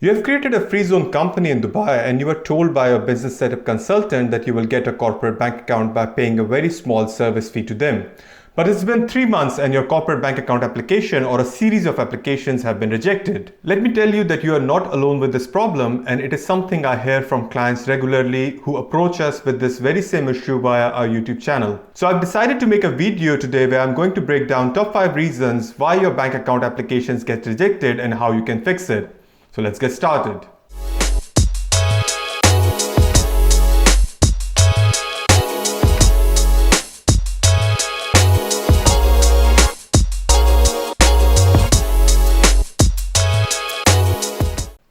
You have created a FreeZone company in Dubai and you were told by your business setup consultant that you will get a corporate bank account by paying a very small service fee to them. But it's been 3 months and your corporate bank account application or a series of applications have been rejected. Let me tell you that you are not alone with this problem, and it is something I hear from clients regularly who approach us with this very same issue via our YouTube channel. So I've decided to make a video today where I'm going to break down top 5 reasons why your bank account applications get rejected and how you can fix it. So let's get started.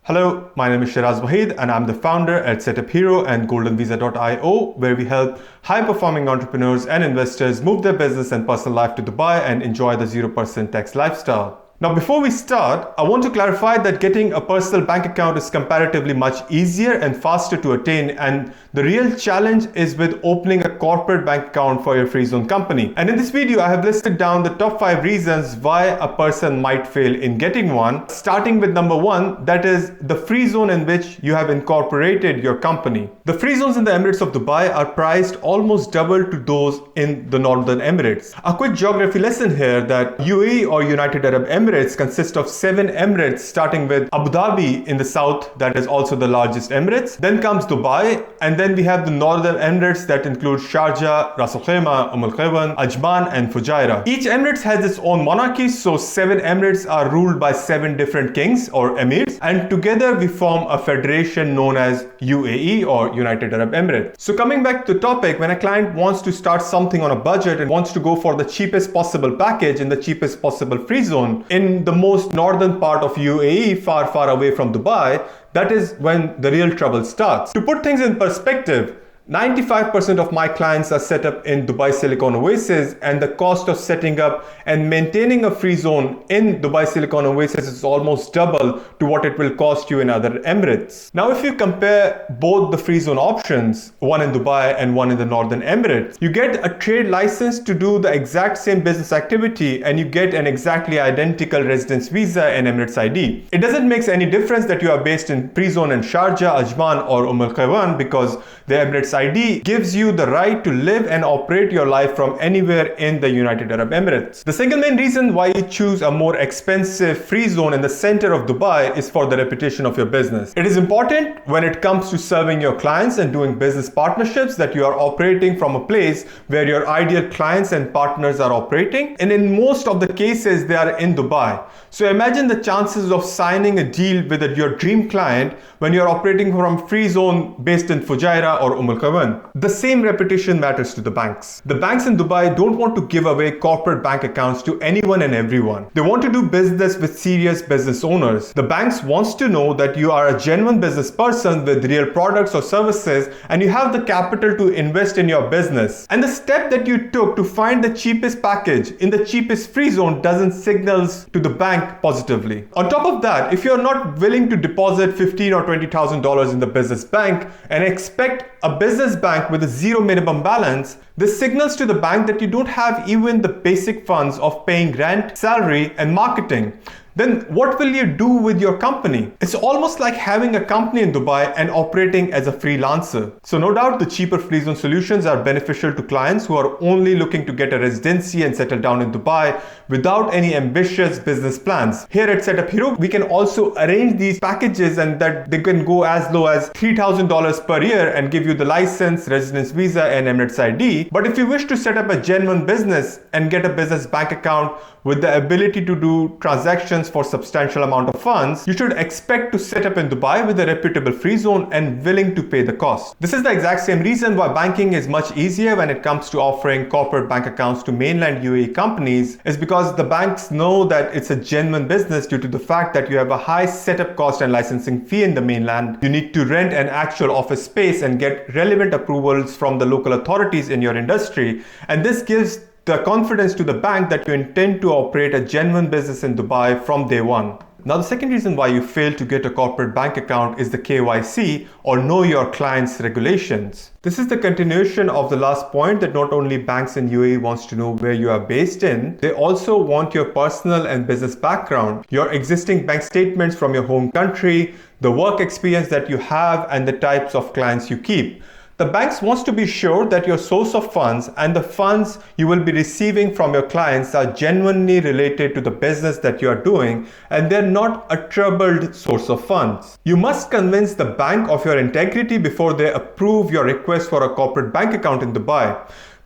Hello, my name is 𝐥𝐢𝐤𝐞 and I'm the founder at SetupHero and goldenvisa.io, where we help high-performing entrepreneurs and investors move their business and personal life to Dubai and enjoy the 0% tax lifestyle. Now, before we start, I want to clarify that getting a personal bank account is comparatively much easier and faster to attain, and the real challenge is with opening a corporate bank account for your FreeZone company. And in this video, I have listed down the top 5 reasons why a person might fail in getting one, starting with number 1, that is the free zone in which you have incorporated your company. The free zones in the Emirates of Dubai are priced almost double to those in the Northern Emirates. A quick geography lesson here that UAE or United Arab Emirates consist of 7 Emirates, starting with Abu Dhabi in the south, that is also the largest Emirates. Then comes Dubai, and then we have the Northern Emirates that include Sharjah, 𝐥𝐢𝐤𝐵, 𝐻𝐻, Ajman and Fujairah. Each Emirates has its own monarchy, so 7 Emirates are ruled by 7 different kings or emirs, and together we form a federation known as UAE or United Arab Emirates. So coming back to the topic, when a client wants to start something on a budget and wants to go for the cheapest possible package in the cheapest possible free zone in the most northern part of UAE, far away from Dubai, that is when the real trouble starts. To put things in perspective, 95% of my clients are set up in Dubai Silicon Oasis, and the cost of setting up and maintaining a free zone in Dubai Silicon Oasis is almost double to what it will cost you in other Emirates. Now, if you compare both the free zone options, one in Dubai and one in the Northern Emirates, you get a trade license to do the exact same business activity, and you get an exactly identical residence visa and Emirates ID. It doesn't make any difference that you are based in free zone in Sharjah, Ajman or 𝐻𝐻, because the Emirates ID gives you the right to live and operate your life from anywhere in the United Arab Emirates. The single main reason why you choose a more expensive free zone in the center of Dubai is for the reputation of your business. It is important when it comes to serving your clients and doing business partnerships that you are operating from a place where your ideal clients and partners are operating, and in most of the cases they are in Dubai. So imagine the chances of signing a deal with your dream client when you are operating from free zone based in Fujairah or 𝐻𝐻. The same reputation matters to the banks. The banks in Dubai don't want to give away corporate bank accounts to anyone and everyone. They want to do business with serious business owners. The banks wants to know that you are a genuine business person with real products or services, and you have the capital to invest in your business. And the step that you took to find the cheapest package in the cheapest free zone doesn't signal to the bank positively. On top of that, if you're not willing to deposit $15,000 or $20,000 in the business bank and expect a business bank with a zero minimum balance, this signals to the bank that you don't have even the basic funds of paying rent, salary and marketing. Then what will you do with your company? It's almost like having a company in Dubai and operating as a freelancer. So no doubt the cheaper free zone solutions are beneficial to clients who are only looking to get a residency and settle down in Dubai without any ambitious business plans. Here at SetupHero, we can also arrange these packages, and that they can go as low as $3,000 per year and give you the license, residence visa and Emirates ID. But if you wish to set up a genuine business and get a business bank account with the ability to do transactions for substantial amount of funds, you should expect to set up in Dubai with a reputable free zone and willing to pay the cost. This is the exact same reason why banking is much easier when it comes to offering corporate bank accounts to mainland UAE companies, is because the banks know that it's a genuine business due to the fact that you have a high setup cost and licensing fee in the mainland. You need to rent an actual office space and get relevant approvals from the local authorities in your industry, and this gives the confidence to the bank that you intend to operate a genuine business in Dubai from day one. Now, the second reason why you fail to get a corporate bank account is the KYC, or Know Your Clients regulations. This is the continuation of the last point, that not only banks in UAE wants to know where you are based in, they also want your personal and business background, your existing bank statements from your home country, the work experience that you have, and the types of clients you keep. The banks wants to be sure that your source of funds and the funds you will be receiving from your clients are genuinely related to the business that you are doing, and they're not a troubled source of funds. You must convince the bank of your integrity before they approve your request for a corporate bank account in Dubai.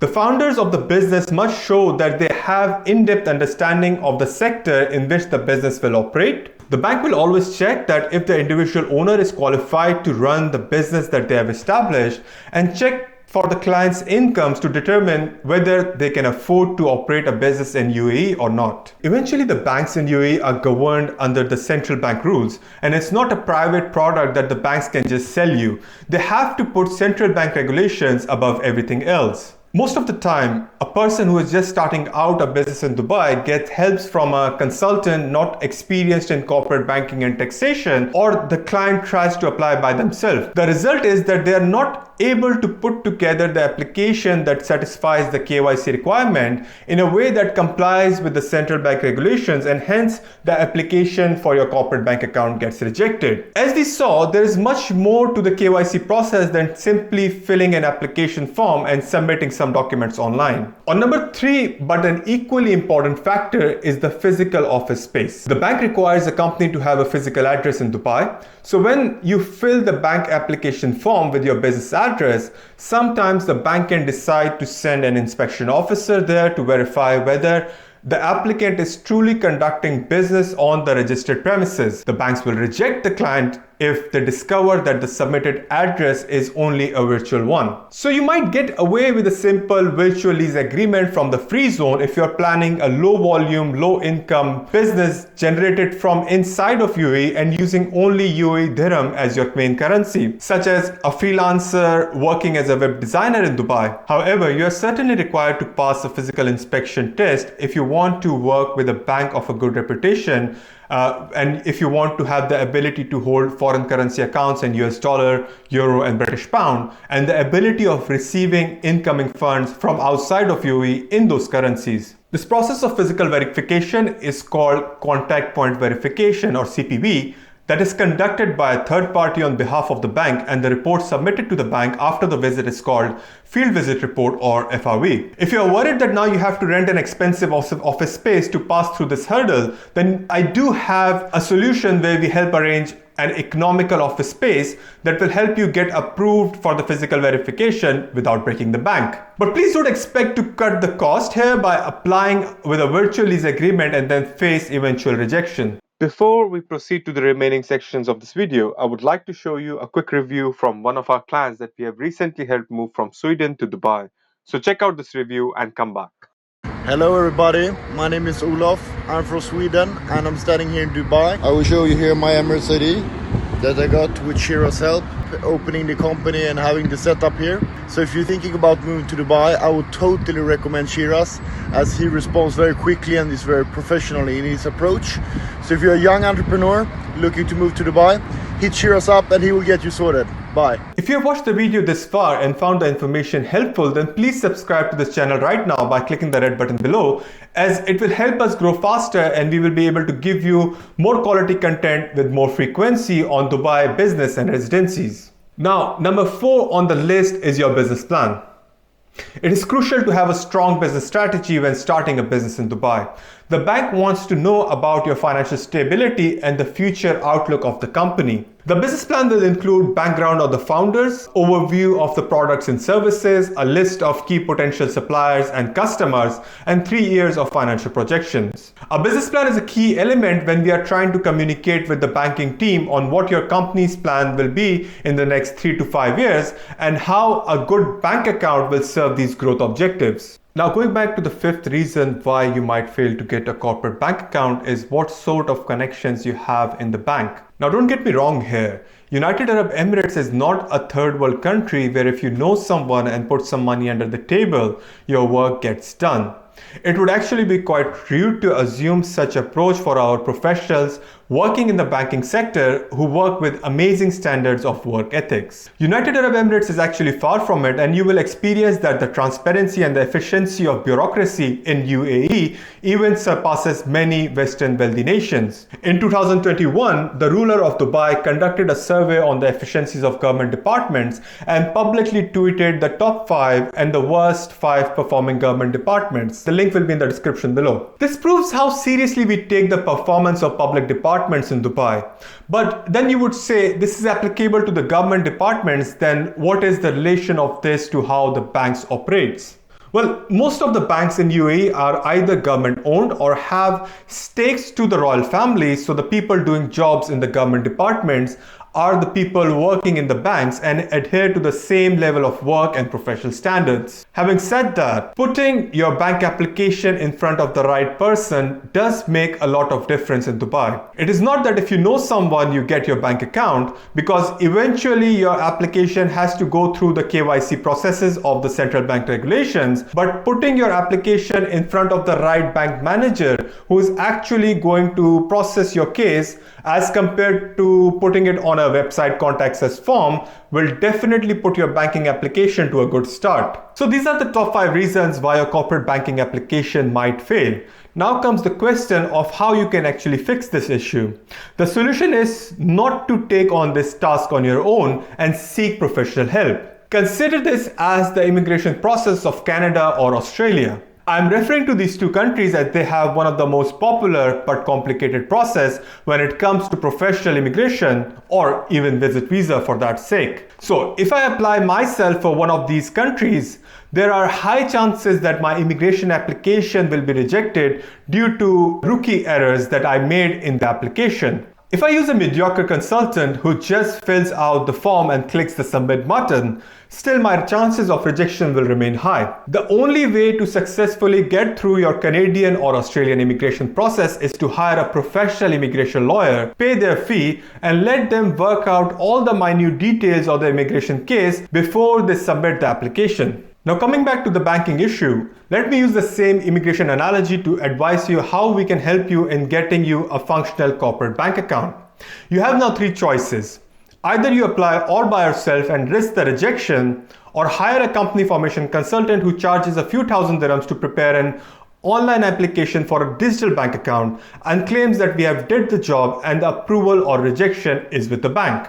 The founders of the business must show that they have in-depth understanding of the sector in which the business will operate. The bank will always check that if the individual owner is qualified to run the business that they have established, and check for the client's incomes to determine whether they can afford to operate a business in UAE or not. Eventually, the banks in UAE are governed under the central bank rules, and it's not a private product that the banks can just sell you. They have to put central bank regulations above everything else. Most of the time, a person who is just starting out a business in Dubai gets help from a consultant not experienced in corporate banking and taxation, or the client tries to apply by themselves. The result is that they are not able to put together the application that satisfies the KYC requirement in a way that complies with the central bank regulations, and hence the application for your corporate bank account gets rejected. As we saw, there is much more to the KYC process than simply filling an application form and submitting some documents online. On number 3, but an equally important factor, is the physical office space. The bank requires a company to have a physical address in Dubai. So when you fill the bank application form with your business address, sometimes the bank can decide to send an inspection officer there to verify whether the applicant is truly conducting business on the registered premises. The banks will reject the client if they discover that the submitted address is only a virtual one. So you might get away with a simple virtual lease agreement from the FreeZone if you're planning a low volume, low income business generated from inside of UAE and using only UAE dirham as your main currency, such as a freelancer working as a web designer in Dubai. However, you are certainly required to pass a physical inspection test if you want to work with a bank of a good reputation, and if you want to have the ability to hold foreign currency accounts in US dollar, euro, and British pound, and the ability of receiving incoming funds from outside of UAE in those currencies. This process of physical verification is called contact point verification, or CPV, that is conducted by a third party on behalf of the bank, and the report submitted to the bank after the visit is called Field Visit Report, or FRV. If you are worried that now you have to rent an expensive office space to pass through this hurdle, then I do have a solution where we help arrange an economical office space that will help you get approved for the physical verification without breaking the bank. But please don't expect to cut the cost here by applying with a virtual lease agreement and then face eventual rejection. Before we proceed to the remaining sections of this video, I would like to show you a quick review from one of our clients that we have recently helped move from Sweden to Dubai. So check out this review and come back. Hello everybody, my name is Olof, I'm from Sweden and I'm standing here in Dubai. I will show you here my Emirates ID that I got with Shira's help, opening the company and having the setup here. So if you're thinking about moving to Dubai, I would totally recommend Shira's, as he responds very quickly and is very professional in his approach. So if you're a young entrepreneur looking to move to Dubai, hit Shira's up and he will get you sorted. Bye. If you have watched the video this far and found the information helpful, then please subscribe to this channel right now by clicking the red button below, as it will help us grow faster and we will be able to give you more quality content with more frequency on Dubai business and residencies. Now, number 4 on the list is your business plan. It is crucial to have a strong business strategy when starting a business in Dubai. The bank wants to know about your financial stability and the future outlook of the company. The business plan will include background of the founders, overview of the products and services, a list of key potential suppliers and customers, and 3 years of financial projections. A business plan is a key element when we are trying to communicate with the banking team on what your company's plan will be in the next 3 to 5 years and how a good bank account will serve these growth objectives. Now, going back to the 5th reason why you might fail to get a corporate bank account is what sort of connections you have in the bank. Now, don't get me wrong here. United Arab Emirates is not a third world country where if you know someone and put some money under the table, your work gets done. It would actually be quite rude to assume such approach for our professionals working in the banking sector who work with amazing standards of work ethics. United Arab Emirates is actually far from it, and you will experience that the transparency and the efficiency of bureaucracy in UAE even surpasses many Western wealthy nations. In 2021, the ruler of Dubai conducted a survey on the efficiencies of government departments and publicly tweeted the top 5 and the worst 5 performing government departments. The link will be in the description below. This proves how seriously we take the performance of public departments in Dubai. But then you would say this is applicable to the government departments, then what is the relation of this to how the banks operates? Well, most of the banks in UAE are either government owned or have stakes to the royal family, so the people doing jobs in the government departments are the people working in the banks and adhere to the same level of work and professional standards. Having said that, putting your bank application in front of the right person does make a lot of difference in Dubai. It is not that if you know someone you get your bank account, because eventually your application has to go through the KYC processes of the central bank regulations, but putting your application in front of the right bank manager who is actually going to process your case as compared to putting it on a website contacts us form will definitely put your banking application to a good start. So these are the top 5 reasons why your corporate banking application might fail. Now comes the question of how you can actually fix this issue. The solution is not to take on this task on your own and seek professional help. Consider this as the immigration process of Canada or Australia. I'm referring to these 2 countries as they have one of the most popular but complicated process when it comes to professional immigration or even visit visa for that sake. So if I apply myself for one of these countries, there are high chances that my immigration application will be rejected due to rookie errors that I made in the application. If I use a mediocre consultant who just fills out the form and clicks the submit button, still my chances of rejection will remain high. The only way to successfully get through your Canadian or Australian immigration process is to hire a professional immigration lawyer, pay their fee, and let them work out all the minute details of the immigration case before they submit the application. Now coming back to the banking issue, let me use the same immigration analogy to advise you how we can help you in getting you a functional corporate bank account. You have now 3 choices. Either you apply all by yourself and risk the rejection, or hire a company formation consultant who charges a few thousand dirhams to prepare an online application for a digital bank account and claims that we have did the job and the approval or rejection is with the bank.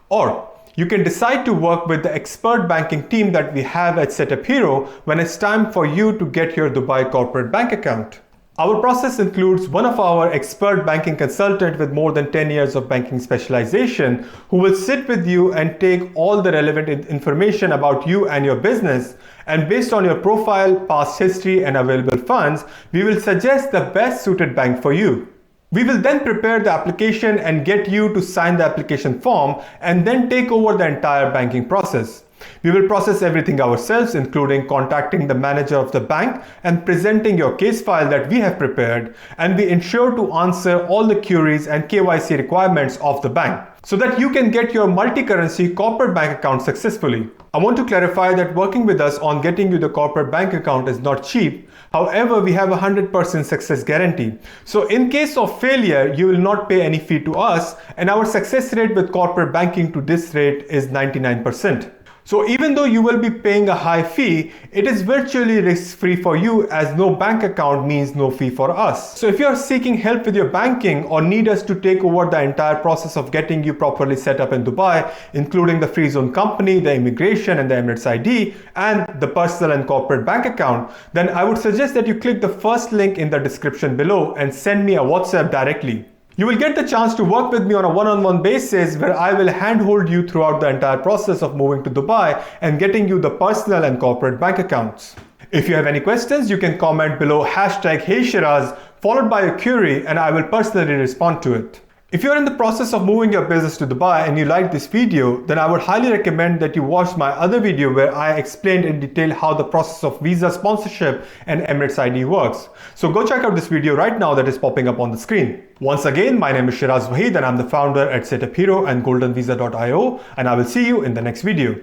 Or you can decide to work with the expert banking team that we have at SetupHero when it's time for you to get your Dubai corporate bank account. Our process includes one of our expert banking consultants with more than 10 years of banking specialization who will sit with you and take all the relevant information about you and your business, and based on your profile, past history and available funds, we will suggest the best suited bank for you. We will then prepare the application and get you to sign the application form and then take over the entire banking process. We will process everything ourselves, including contacting the manager of the bank and presenting your case file that we have prepared, and we ensure to answer all the queries and KYC requirements of the bank so that you can get your multi-currency corporate bank account successfully. I want to clarify that working with us on getting you the corporate bank account is not cheap. However, we have a 100% success guarantee. So in case of failure, you will not pay any fee to us, and our success rate with corporate banking to this rate is 99%. So even though you will be paying a high fee, it is virtually risk-free for you, as no bank account means no fee for us. So if you are seeking help with your banking or need us to take over the entire process of getting you properly set up in Dubai, including the FreeZone company, the immigration and the Emirates ID, and the personal and corporate bank account, then I would suggest that you click the first link in the description below and send me a WhatsApp directly. You will get the chance to work with me on a one-on-one basis where I will handhold you throughout the entire process of moving to Dubai and getting you the personal and corporate bank accounts. If you have any questions, you can comment below #HeyShiraz followed by a query, and I will personally respond to it. If you're in the process of moving your business to Dubai and you like this video, then I would highly recommend that you watch my other video where I explained in detail how the process of visa sponsorship and Emirates ID works. So go check out this video right now that is popping up on the screen. Once again, my name is 𝐶𝐨𝐲 and I'm the founder at SetupHero and GoldenVisa.io, and I will see you in the next video.